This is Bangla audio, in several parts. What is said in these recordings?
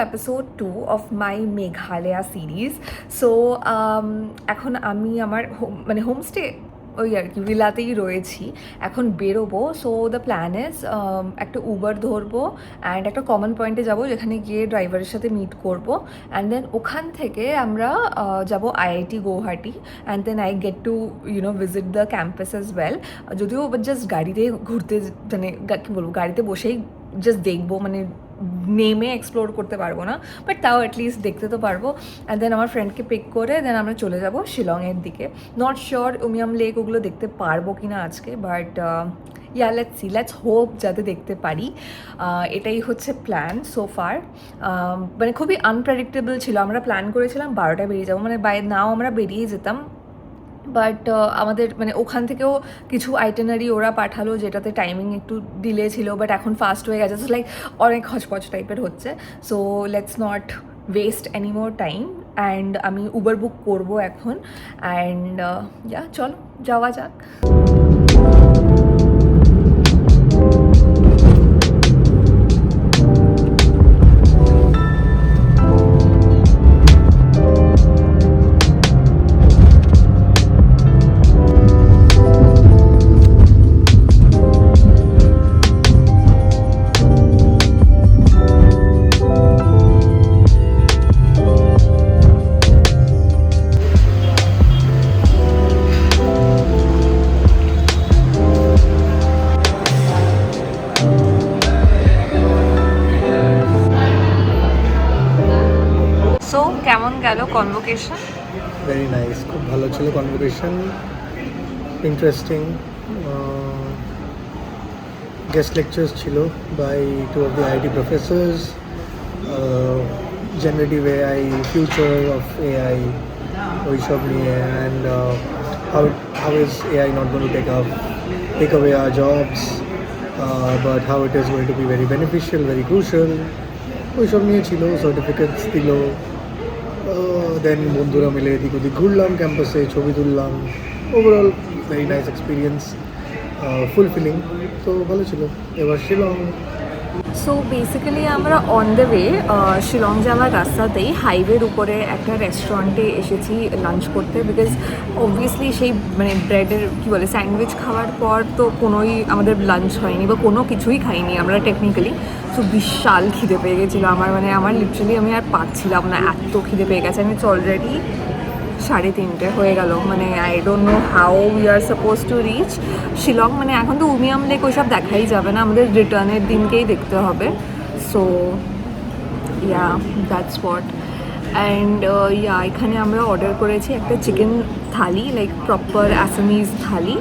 episode 2 of my Meghalaya series. So এখন আমি আমার হোমস্টে ওই আর কি ভিলাতেই রয়েছি, এখন বেরোবো। সো দ্য প্ল্যান ইজ একটা উবার ধরবো অ্যান্ড একটা কমন পয়েন্টে যাব যেখানে গিয়ে ড্রাইভারের সাথে মিট করবো অ্যান্ড দেন ওখান থেকে আমরা যাব IIT Guwahati and then I get to visit the campus as well. যদিও জাস্ট গাড়িতে ঘুরতে মানে কী বলবো, গাড়িতে বসেই জাস্ট দেখবো, মানে নেমে এক্সপ্লোর করতে পারবো না, বাট তাও অ্যাটলিস্ট দেখতে তো পারবো। অ্যান্ড দেন আমার ফ্রেন্ডকে পিক করে দেন আমরা চলে যাব শিলংয়ের দিকে। নট শিওর উমিয়াম লেক ওগুলো দেখতে পারবো কি না আজকে, বাট লেটস হোপ যাতে দেখতে পারি। এটাই হচ্ছে প্ল্যান সো ফার। মানে খুবই আনপ্রেডিক্টেবল ছিল। আমরা প্ল্যান করেছিলাম 12টায় বেরিয়ে যাবো, মানে বাই নাও আমরা বেরিয়ে যেতাম, বাট আমাদের মানে ওখান থেকেও কিছু আইটেনারি ওরা পাঠালো যেটাতে টাইমিং একটু ডিলে ছিল, বাট এখন ফাস্ট হয়ে গেছে, লাইক অনেক হচপচ টাইপের হচ্ছে। So let's not waste any more time and আমি উবার বুক করবো এখন অ্যান্ড চলো যাওয়া যাক। সো কেমন গেল কনভোকেশন? ভেরি নাইস, খুব ভালো ছিল কনভোকেশন, ইন্টারেস্টিং। গেস্ট লেকচার্স ছিল by two of the IIT professors, generative AI, future of AI ওইসব নিয়ে, and how is AI not going to take away our jobs, but how it is going to be very beneficial, very crucial, ওইসব নিয়ে ছিল। সার্টিফিকেটস দিল, দেন বন্ধুরা মিলে এদিক ওদিক ঘুরলাম, ক্যাম্পাসে ছবি তুললাম। Overall very nice experience, fulfilling. তো ভালো ছিল। এবার শিলং। সো বেসিক্যালি আমরা অন দ্য ওয়ে শিলং যাওয়ার রাস্তাতেই হাইওয়ের উপরে একটা রেস্টুরেন্টে এসেছি লাঞ্চ করতে, বিকজ অবভিয়াসলি সেই মানে ব্রেডের কী বলে স্যান্ডউইচ খাওয়ার পর তো কোনোই আমাদের লাঞ্চ হয়নি বা কোনো কিছুই খাইনি আমরা টেকনিক্যালি। সো বিশাল খিদে পেয়ে গেছিলো আমার, মানে আমার লিটারালি আমি আর পাচ্ছিলাম না, এত খিদে পেয়ে গেছে। আমি অলরেডি 3:30 হয়ে গেল, মানে I don't know how we are suppose to reach Shillong. মানে এখন তো উমিয়াম লেক ওইসব দেখাই যাবে না, আমাদের রিটার্নের দিনকেই দেখতে হবে। So that's what. অ্যান্ড এখানে আমরা অর্ডার করেছি একটা chicken thali, like proper Assamese thali,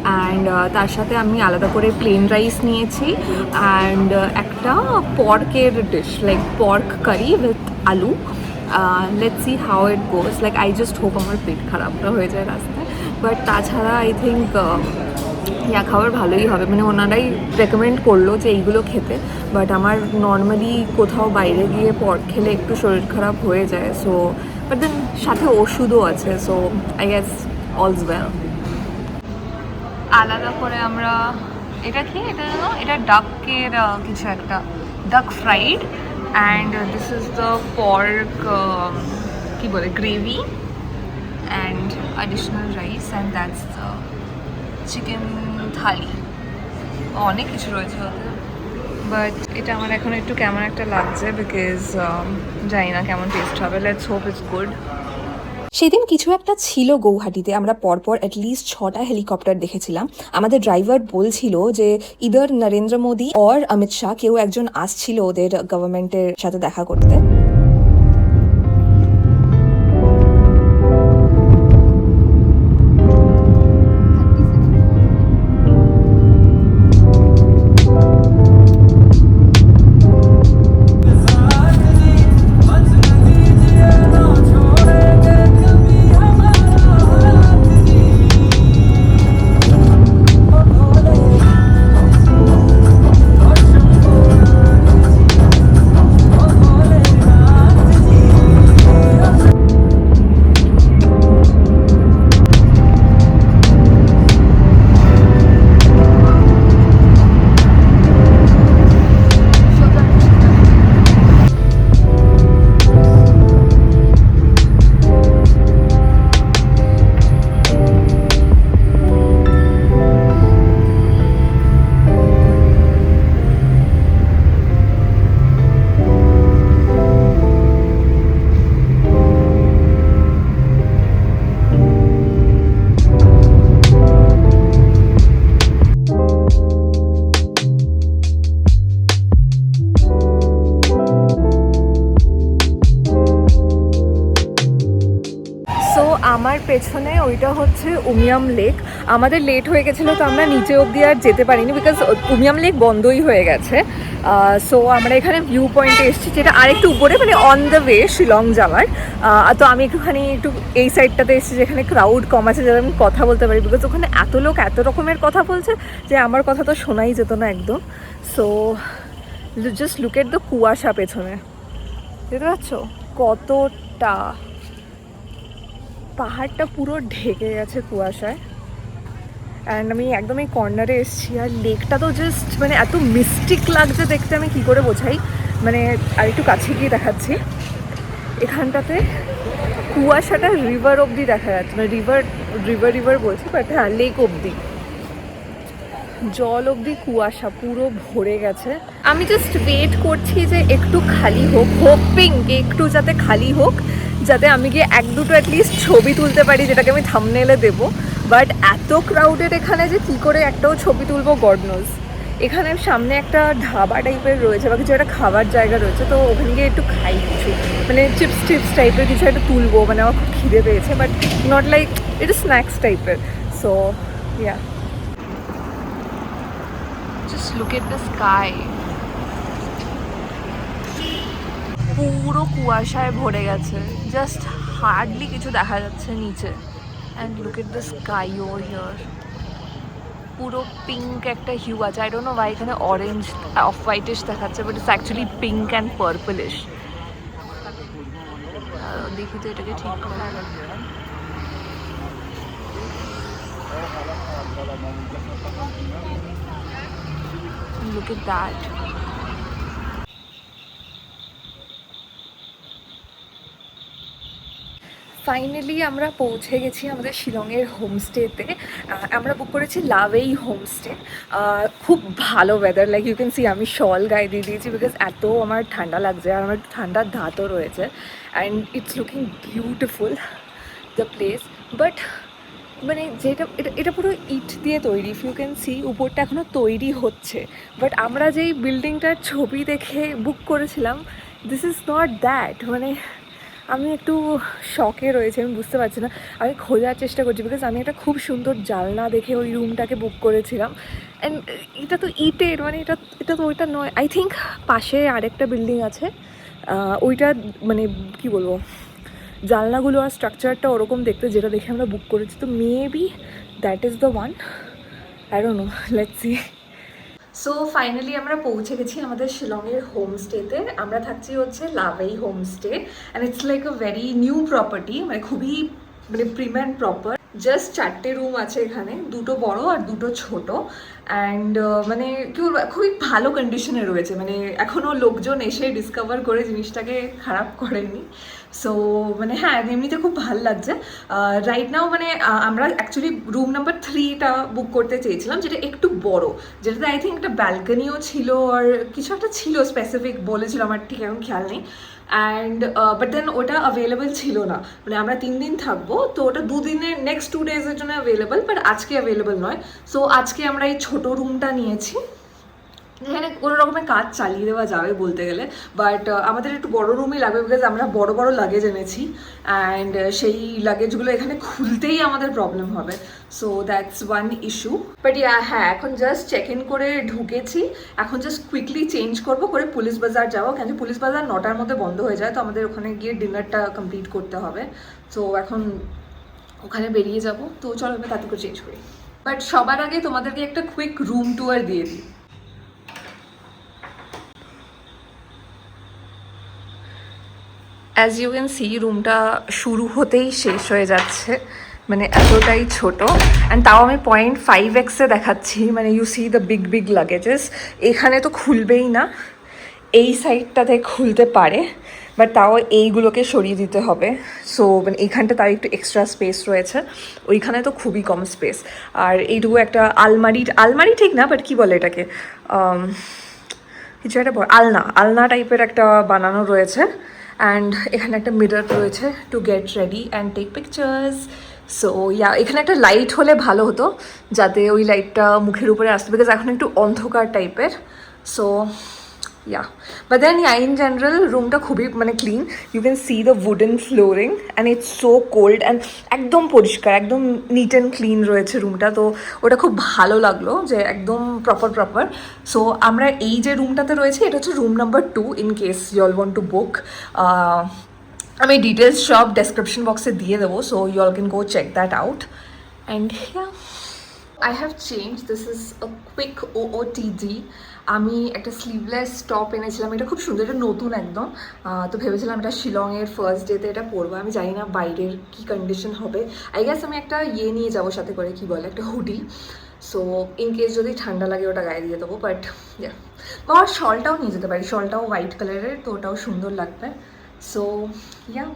and তার সাথে আমি আলাদা করে প্লেন রাইস নিয়েছি অ্যান্ড একটা পর্কের dish, like pork curry with aloo. Let's see how it goes, like I just hope আমার পেট খারাপটা হয়ে যায় রাস্তায়, বাট তাছাড়া আই থিঙ্ক খাবার ভালোই হবে। মানে ওনারাই রেকমেন্ড করলো যে এইগুলো খেতে, বাট আমার নর্মালি কোথাও বাইরে গিয়ে পর্ক খেলে একটু শরীর খারাপ হয়ে যায়। সো বাট দেন সাথে ওষুধও আছে, so I guess all's well. আলাদা করে আমরা এটা খেয়ে এটা ডাকের কিছু একটা ডাক fried, and this is the pork কি বলে gravy and additional rice, and that's the chicken thali. অনেক কিছু রয়েছে ওতে, বাট এটা আমার এখন একটু কেমন একটা লাগছে, বিকজ জানি না কেমন টেস্ট হবে। Let's hope it's good. সেদিন কিছু একটা ছিল গৌহাটিতে, আমরা পরপর অ্যাটলিস্ট 6টা হেলিকপ্টার দেখেছিলাম। আমাদের ড্রাইভার বলছিল যে ইদার নরেন্দ্র মোদী আর অমিত শাহ কেউ একজন আসছিল ওদের গভর্নমেন্টের সাথে দেখা করতে। পেছনে ওইটা হচ্ছে উমিয়াম লেক। আমাদের লেট হয়ে গেছিলো তো আমরা নিচে অবধি আর যেতে পারিনি বিকজ উমিয়াম লেক বন্ধই হয়ে গেছে। সো আমরা এখানে ভিউ পয়েন্টে এসেছি, যেটা আরেকটু উপরে, মানে অন দ্য ওয়ে শিলং যাওয়ার। তো আমি একটু এই সাইডটাতে এসেছি যেখানে ক্রাউড কম আছে, যাতে আমি কথা বলতে পারি, বিকজ ওখানে এত লোক এত রকমের কথা বলছে যে আমার কথা তো শোনাই যেত না একদম। So just look at the কুয়াশা পেছনে, দেখতে পাচ্ছ কতটা, পাহাড়টা পুরো ঢেকে গেছে কুয়াশায়। অ্যান্ড আমি একদম এই কর্নারে এসেছি, আর লেকটা তো জাস্ট মানে এত মিস্টিক লাগছে দেখতে, আমি কি করে বোঝাই। মানে আর একটু কাছে গিয়ে দেখাচ্ছি, এখানটাতে কুয়াশাটা রিভার অবধি দেখা যাচ্ছে, মানে রিভার বলছি, বাট হ্যাঁ লেক অবধি, জল অবধি কুয়াশা পুরো ভরে গেছে। আমি জাস্ট ওয়েট করছি যে একটু খালি হোক, হোপিং একটু যাতে খালি হোক, যাতে আমি গিয়ে এক দুটো অ্যাটলিস্ট ছবি তুলতে পারি, যেটাকে আমি থাম্বনেলে দেবো। বাট এত ক্রাউডেড এখানে যে কী করে একটাও ছবি তুলবো গড নোজ। এখানে সামনে একটা ঢাবা টাইপের রয়েছে বা কিছু একটা খাবার জায়গা রয়েছে, তো ওখানে গিয়ে একটু খাই কিছু, মানে চিপস টাইপের কিছু একটা তুলবো, মানে আমার খুব খিদে পেয়েছে, বাট নট লাইক এটা স্ন্যাক্স টাইপের। So yeah, just look at the sky, পুরো কুয়াশায় ভরে গেছে, জাস্ট হার্ডলি কিছু দেখা যাচ্ছে নিচে। And look at the sky over here, পুরো পিঙ্ক একটা হিউ আছে। আই ডোন্ট নো ওয়াই এখানে অরেঞ্জ অফ হোয়াইটিশ দেখাচ্ছে, but it's actually pink and purplish. দেখি তো এটাকে ঠিক করে। Look at that. ফাইনালি আমরা পৌঁছে গেছি আমাদের শিলংয়ের হোমস্টেতে। আমরা বুক করেছি লাভেই হোমস্টে। খুব ভালো weather, like you can see আমি শল গায়ে দিয়ে দিয়েছি বিকজ এত আমার ঠান্ডা লাগছে, আর আমার একটু ঠান্ডার ধাতও রয়েছে। And it's looking beautiful the place. But মানে যেটা এটা পুরো ইট দিয়ে তৈরি, ইফ ইউ ক্যান সি উপরটা এখনও তৈরি হচ্ছে। বাট আমরা যেই বিল্ডিংটার ছবি দেখে বুক করেছিলাম, দিস ইজ নট দ্যাট। মানে আমি একটু শকে রয়েছে, আমি বুঝতে পারছি না। আমি খোঁজার চেষ্টা করছি বিকজ আমি একটা খুব সুন্দর জানলা দেখে ওই রুমটাকে বুক করেছিলাম। অ্যান্ড এটা তো ইটের, মানে এটা তো ওইটা নয়। আই থিঙ্ক পাশে আরেকটা বিল্ডিং আছে, ওইটা মানে কি বলবো, জানলাগুলো আর স্ট্রাকচারটা ওরকম দেখতে, যেটা দেখে আমরা বুক করেছি। তো maybe that is the one, I don't know, let's see. So finally আমরা পৌঁছে গেছি আমাদের শিলংয়ের হোমস্টেতে। আমরা থাকছি হচ্ছে লাভেই homestay, and it's like a very new property, মানে খুবই মানে প্রিম অ্যান্ড প্রপার। জাস্ট 4টে রুম আছে এখানে, 2টো বড় আর 2টো ছোটো। অ্যান্ড মানে কি বলবো, খুবই ভালো কন্ডিশনে রয়েছে, মানে এখনও লোকজন এসে ডিসকভার করে জিনিসটাকে খারাপ করেনি। সো মানে হ্যাঁ, এমনিতে খুব ভালো লাগছে রাইট নাও। মানে আমরা অ্যাকচুয়ালি রুম নাম্বার 3টা বুক করতে চেয়েছিলাম, যেটা একটু বড়, যেটাতে আই থিঙ্ক একটা ব্যালকনিও ছিল আর কিছু একটা ছিল স্পেসিফিক বলেছিল, আমার ঠিক এখন খেয়াল নেই। অ্যান্ড বাট দেন ওটা অ্যাভেলেবেল ছিল না, মানে আমরা 3 দিন থাকবো, তো ওটা 2 দিনের নেক্সট 2 ডেজের জন্য অ্যাভেলেবেল, বাট আজকে অ্যাভেলেবেল নয়। সো আজকে আমরা এই ছোটো রুমটা নিয়েছি, এখানে কোনো রকমের কাজ চালিয়ে দেওয়া যাবে বলতে গেলে। বাট আমাদের একটু বড় রুমই লাগবে বিকজ আমরা বড় বড় লাগেজ এনেছি, অ্যান্ড সেই লাগেজগুলো এখানে খুলতেই আমাদের প্রবলেম হবে। So that's one is to. But হ্যাঁ, এখন জাস্ট চেক ইন করে ঢুকেছি, এখন জাস্ট কুইকলি চেঞ্জ করবো করে পুলিশ বাজার যাবো, কেন পুলিশ বাজার 9টার মধ্যে বন্ধ হয়ে যায়, তো আমাদের ওখানে গিয়ে ডিনারটা কমপ্লিট করতে হবে। সো এখন ওখানে বেরিয়ে যাব, তো চলো আমি তাতে করে চেঞ্জ করি। বাট সবার আগে তোমাদেরকে একটা কুইক রুম ট্যুর দিয়ে দিই। অ্যাজ ইউ ক্যান সি রুমটা শুরু হতেই শেষ হয়ে যাচ্ছে, মানে এতটাই ছোট। অ্যান্ড তাও আমি 0.5x দেখাচ্ছি, মানে ইউ সি দ্য বিগ লাগেজেস। এখানে তো খুলবেই না, এই সাইডটাতে খুলতে পারে, বাট তাও এইগুলোকে সরিয়ে দিতে হবে। সো মানে এইখানটা তার একটু এক্সট্রা স্পেস রয়েছে, ওইখানে তো খুবই কম স্পেস। আর এইটুকু একটা আলমারি ঠিক না, বাট কি বলে এটাকে, কিছু একটা আলনা টাইপের একটা বানানো রয়েছে। অ্যান্ড এখানে একটা মিরর রয়েছে to get ready and take pictures. So এখানে একটা লাইট হলে ভালো হতো, যাতে ওই লাইটটা মুখের উপরে আসতো, বিকজ এখন একটু অন্ধকার টাইপের। So yeah, but then yeah, in general রুমটা খুবই মানে clean, you can see the wooden flooring and it's so cold and একদম পরিষ্কার, একদম নিট অ্যান্ড ক্লিন রয়েছে রুমটা। তো ওটা খুব ভালো লাগলো যে একদম প্রপার। সো আমরা এই যে রুমটাতে রয়েছে এটা হচ্ছে room number 2, in case you all want to book. আমি ডিটেলস সব ডেসক্রিপশন বক্সে দিয়ে দেবো, so you all can go check that out. And yeah, I have changed. This is a quick OOTD. আমি একটা স্লিভলেস টপ এনেছিলাম, এটা খুব সুন্দর, এটা নতুন একদম। তো ভেবেছিলাম এটা শিলংয়ের ফার্স্ট ডেতে এটা পরবো। আমি জানি না বাইরের কি কন্ডিশন হবে। আই গেস আমি একটা নিয়ে যাবো সাথে করে, কি বলে, একটা হুডি। সো ইন কেস যদি ঠান্ডা লাগে ওটা গায়ে দিয়ে দেবো। বাট বা শলটাও নিয়ে যেতে পারি, শলটাও হোয়াইট কালারের, তো ওটাও সুন্দর লাগবে। সো ইয়া,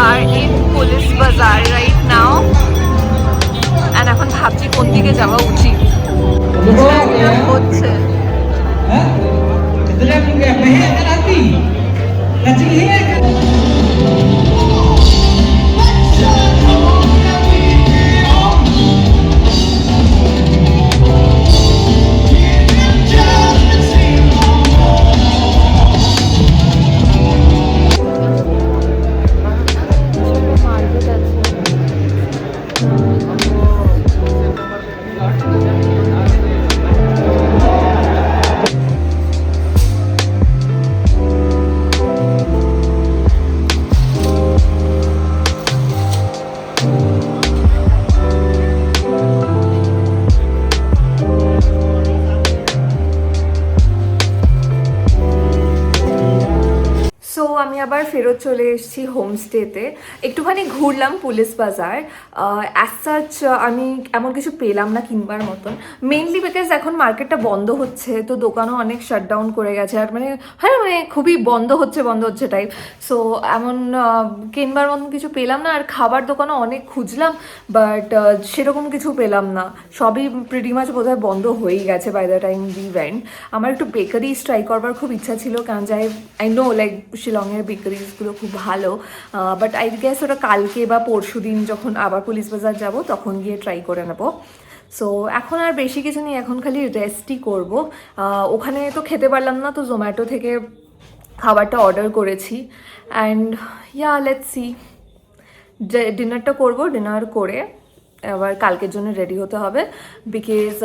আর in Police Bazaar right now. And এখন ভাবছি কোন দিকে যাওয়া উচিত হচ্ছে। সো আমি আবার ফেরত চলে এসেছি হোমস্টেতে। একটুখানি ঘুরলাম পুলিশ বাজার। অ্যাজ সাচ আমি এমন কিছু পেলাম না কিনবার মতন, মেনলি বিকজ এখন মার্কেটটা বন্ধ হচ্ছে, তো দোকানও অনেক শাটডাউন করে গেছে। আর মানে হ্যাঁ, মানে খুবই বন্ধ হচ্ছে টাইপ। সো এমন কিনবার মতন কিছু পেলাম না। আর খাবার দোকানও অনেক খুঁজলাম, বাট সেরকম কিছু পেলাম না। সবই প্রিটি মাচ বোধহয় বন্ধ হয়েই গেছে by the time we went. আমার একটু বেকারিজ ট্রাই করবার খুব ইচ্ছা ছিল, কারণ আই নো লাইক শিলংয়ের বেকারিজগুলো খুব ভালো। বাট আই গেস ওটা কালকে বা পরশু দিন যখন আবার পুলিশ বাজার যাব তখন গিয়ে ট্রাই করে নেবো। সো এখন আর বেশি কিছু নেই, এখন খালি রেস্টই করব। ওখানে তো খেতে পারলাম না, তো জোম্যাটো থেকে খাবারটা অর্ডার করেছি। অ্যান্ড ইয়া, লেটস সি, ডিনারটা করবো, ডিনার করে আবার কালকের জন্য রেডি হতে হবে। বিকজ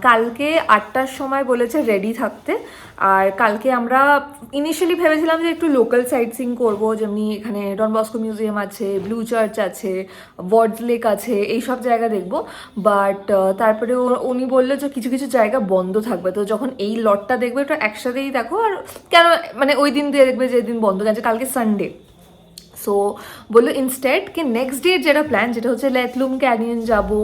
কালকে 8টার সময় বলেছে রেডি থাকতে। আর কালকে আমরা ইনিশিয়ালি ভেবেছিলাম যে একটু লোকাল সাইট সিইং করবো, যেমনি এখানে ডন বস্কো মিউজিয়াম আছে, ব্লু চার্চ আছে, ওয়ার্ডস লেক আছে, এইসব জায়গা দেখবো। বাট তারপরে উনি বললো যে কিছু কিছু জায়গা বন্ধ থাকবে, তো যখন এই লটটা দেখবে ওটা একসাথেই দেখো। আর কেন মানে ওই দিন দিয়ে দেখবে যেদিন বন্ধ গেছে, কালকে সানডে। সো বললো ইনস্টেড কি নেক্সট ডে যেটা প্ল্যান, যেটা হচ্ছে লেথলুম ক্যানিয়ন যাবো,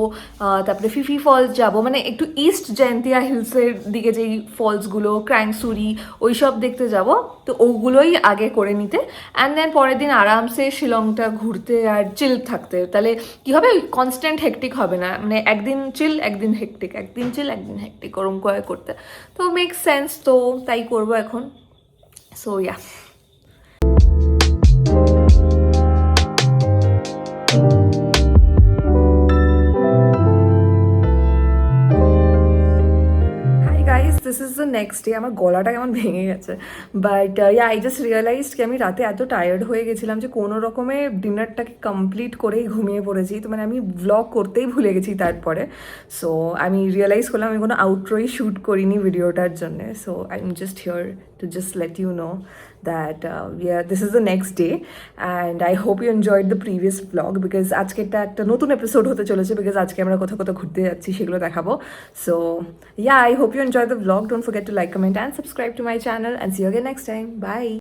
তারপরে ফিফি ফলস যাব, মানে একটু ইস্ট জয়ন্তিয়া হিলসের দিকে যেই ফলসগুলো, ক্রাইংসুরি, ওই সব দেখতে যাব। তো ওগুলোই আগে করে নিতে, অ্যান্ড দেন পরের দিন আরামসে শিলংটা ঘুরতে আর চিল থাকতে। তাহলে কী হবে, কনস্ট্যান্ট হেকটিক হবে না, মানে একদিন চিল একদিন হেকটিক, একদিন চিল একদিন হেকটিক, ওরম করে করতে। তো মেক সেন্স, তো তাই করবো এখন। So yeah, this is the next day. আমার গলাটা কেমন ভেঙে গেছে, but yeah, I just realized কি আমি রাতে এত টায়ার্ড হয়ে গেছিলাম যে কোনো রকমে ডিনারটাকে কমপ্লিট করেই ঘুমিয়ে পড়েছি। তো মানে আমি ব্লগ করতেই ভুলে গেছি তারপরে। সো আমি রিয়েলাইজ করলাম আমি কোনো আউটরোই শ্যুট করিনি ভিডিওটার জন্যে। So I am just here to just let you know that yeah, this is the next day and I hope you enjoyed the previous vlog because আজকে একটা নতুন এপিসোড হতে চলেছে, because আজকে আমরা কোথাও ঘুরতে যাচ্ছি সেগুলো দেখাবো। So yeah, I hope you enjoyed the vlog. Don't forget to like, comment and subscribe to my channel and see you again next time. Bye.